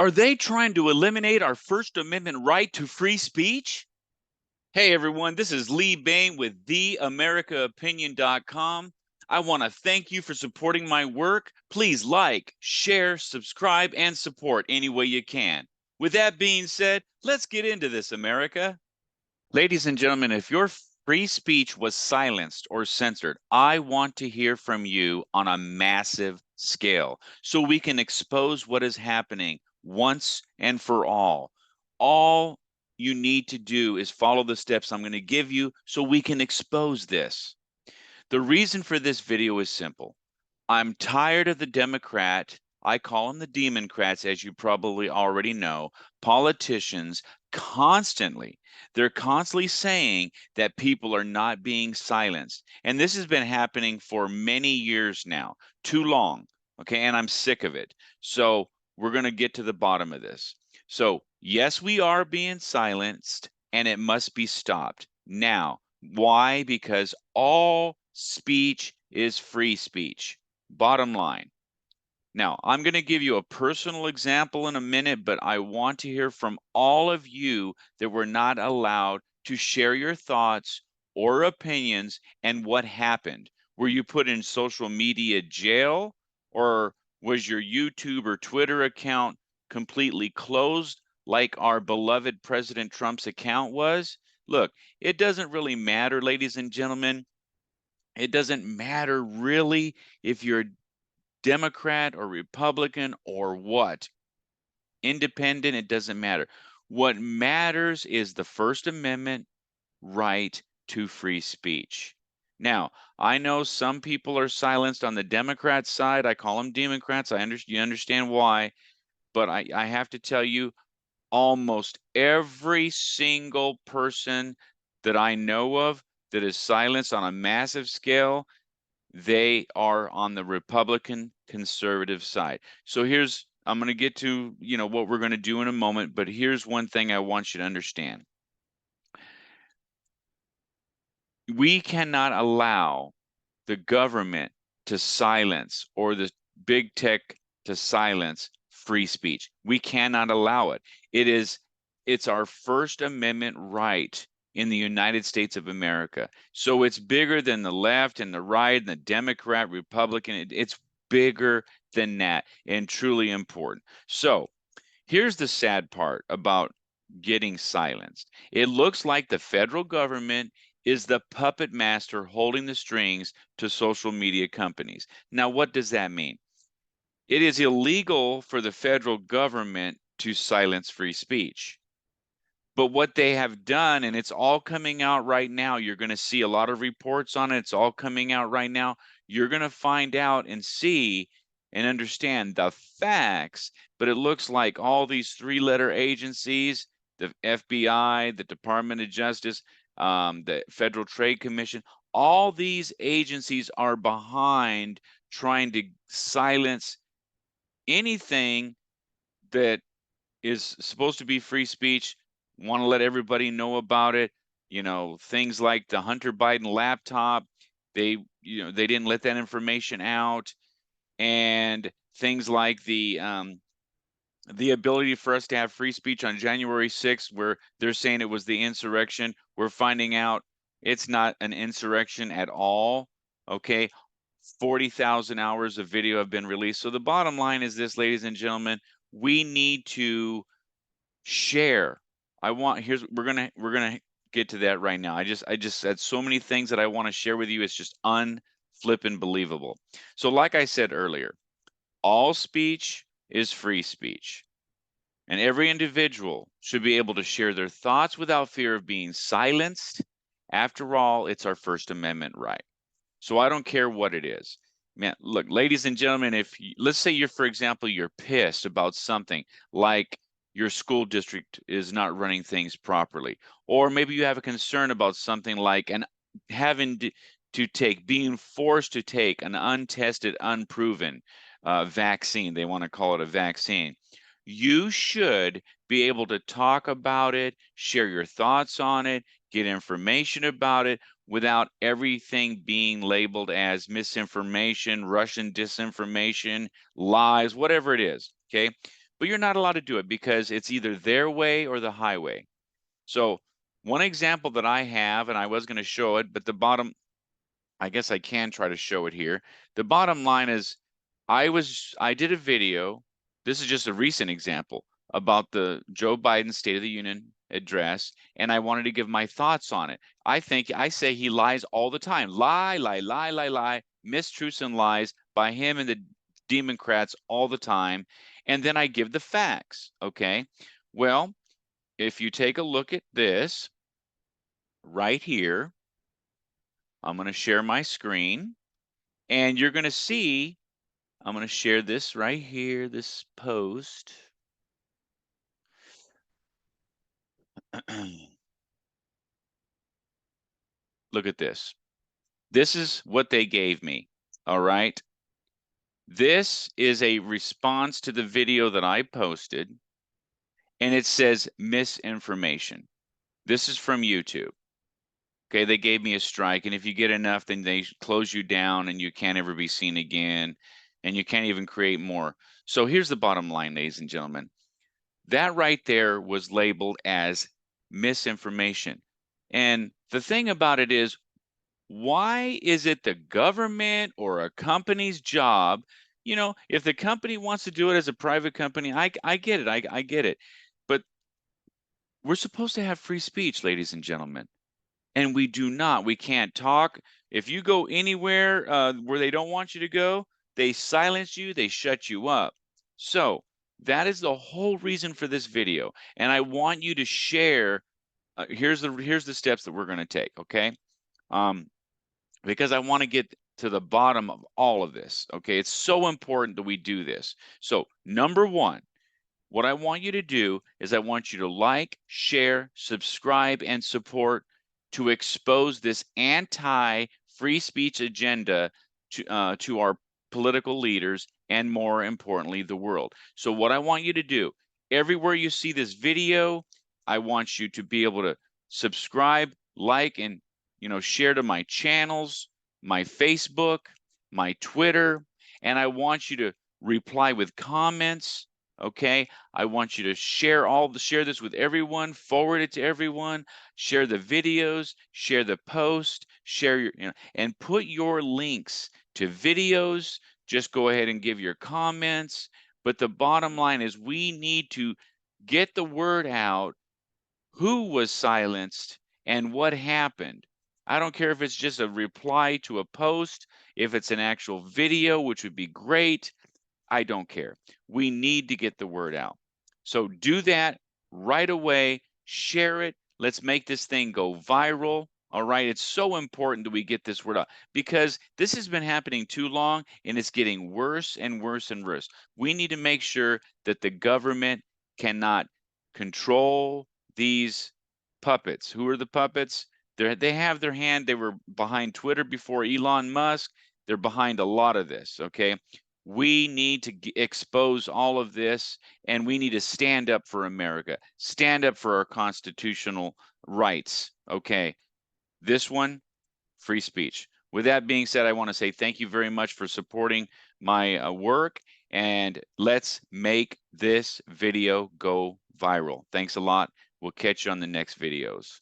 Are they trying to eliminate our First Amendment right to free speech? Hey everyone, this is Lee Bain with TheAmericaOpinion.com. I want to thank you for supporting my work. Please like, share, subscribe, and support any way you can. With that being said, let's get into this, America. Ladies and gentlemen, if your free speech was silenced or censored, I want to hear from you on a massive scale so we can expose what is happening once and for all. All you need to do is follow the steps I'm going to give you so we can expose this. The reason for this video is simple. I'm tired of the Democrat, I call them the Demoncrats, as you probably already know, politicians they're constantly saying that people are not being silenced. And this has been happening for many years now, too long. Okay, and I'm sick of it. So we're going to get to the bottom of this. So, yes, we are being silenced and it must be stopped. Now, why? Because all speech is free speech. Bottom line. Now, I'm going to give you a personal example in a minute, but I want to hear from all of you that were not allowed to share your thoughts or opinions and what happened. Were you put in social media jail, or was your YouTube or Twitter account completely closed like our beloved President Trump's account was? Look, it doesn't really matter, ladies and gentlemen. It doesn't matter really if you're Democrat or Republican or what, independent, it doesn't matter. What matters is the First Amendment right to free speech. Now, I know some people are silenced on the Democrat side. I call them Democrats. You understand why, but I have to tell you, almost every single person that I know of that is silenced on a massive scale, they are on the Republican conservative side. So I'm going to get to, what we're going to do in a moment, but here's one thing I want you to understand. We cannot allow the government to silence, or the big tech to silence free speech. We cannot allow it. It's our First Amendment right in the United States of America. So it's bigger than the left and the right and the Democrat, Republican. It's bigger than that and truly important. So here's the sad part about getting silenced. It looks like the federal government is the puppet master holding the strings to social media companies. Now, what does that mean? It is illegal for the federal government to silence free speech. But what they have done, and it's all coming out right now, you're going to see a lot of reports on it. It's all coming out right now. You're going to find out and see and understand the facts. But it looks like all these three-letter agencies, the FBI, the Department of Justice, the Federal Trade Commission, all these agencies are behind trying to silence anything that is supposed to be free speech. Want to let everybody know about it. Things like the Hunter Biden laptop, they didn't let that information out, and things like the ability for us to have free speech on January 6th, where they're saying it was the insurrection. We're finding out it's not an insurrection at all. Okay. 40,000 hours of video have been released. So the bottom line is this, ladies and gentlemen, we need to share. We're gonna get to that right now. I just said so many things that I want to share with you. It's just unflippin' believable. So like I said earlier, all speech is free speech. And every individual should be able to share their thoughts without fear of being silenced. After all, it's our First Amendment right. So I don't care what it is. Man, look, ladies and gentlemen, let's say for example, you're pissed about something like your school district is not running things properly, or maybe you have a concern about something like being forced to take an untested, unproven vaccine. They want to call it a vaccine. You should be able to talk about it, share your thoughts on it, get information about it without everything being labeled as misinformation, Russian disinformation, lies, whatever it is. Okay. but you're not allowed to do it because it's either their way or the highway. So one example that I have, and I was going to show it, but I guess I can try to show it here. The bottom line is I did a video. This is just a recent example about the Joe Biden State of the Union address, and I wanted to give my thoughts on it. I say he lies all the time. Lie, lie, lie, lie, lie, mistruths and lies by him and the Demoncrats all the time. And then I give the facts. Okay. Well, if you take a look at this right here, I'm going to share my screen and you're going to see, I'm going to share this right here, this post. Look at this. This is what they gave me. All right. This is a response to the video that I posted, and it says misinformation. This is from YouTube. Okay, they gave me a strike, and if you get enough, then they close you down and you can't ever be seen again, and you can't even create more. So here's the bottom line, ladies and gentlemen. That right there was labeled as misinformation. And the thing about it is, why is it the government or a company's job? You know, if the company wants to do it as a private company, I get it. I get it. But we're supposed to have free speech, ladies and gentlemen. And we do not. We can't talk. If you go anywhere where they don't want you to go, they silence you, they shut you up. So that is the whole reason for this video. And I want you to share. Here's the steps that we're going to take. Okay. Because I want to get to the bottom of all of this. Okay. It's so important that we do this. So number one, what I want you to do is I want you to like, share, subscribe, and support to expose this anti-free speech agenda to our political leaders and, more importantly, the world. So what I want you to do, everywhere you see this video, I want you to be able to subscribe, like, and share to my channels, my Facebook, my Twitter, and I want you to reply with comments. Okay, I want you to share this with everyone, forward it to everyone, share the videos, share the post, share your, and put your links to videos. Just go ahead and give your comments. But the bottom line is we need to get the word out who was silenced and what happened. I don't care if it's just a reply to a post, if it's an actual video, which would be great. I don't care. We need to get the word out. So do that right away. Share it. Let's make this thing go viral. All right. It's so important that we get this word out because this has been happening too long and it's getting worse and worse and worse. We need to make sure that the government cannot control these puppets. Who are the puppets? They have their hand. They were behind Twitter before Elon Musk. They're behind a lot of this. Okay. We need to expose all of this, and we need to stand up for America, stand up for our constitutional rights. Okay, this one, free speech. With that being said, I want to say thank you very much for supporting my work, and let's make this video go viral. Thanks a lot. We'll catch you on the next videos.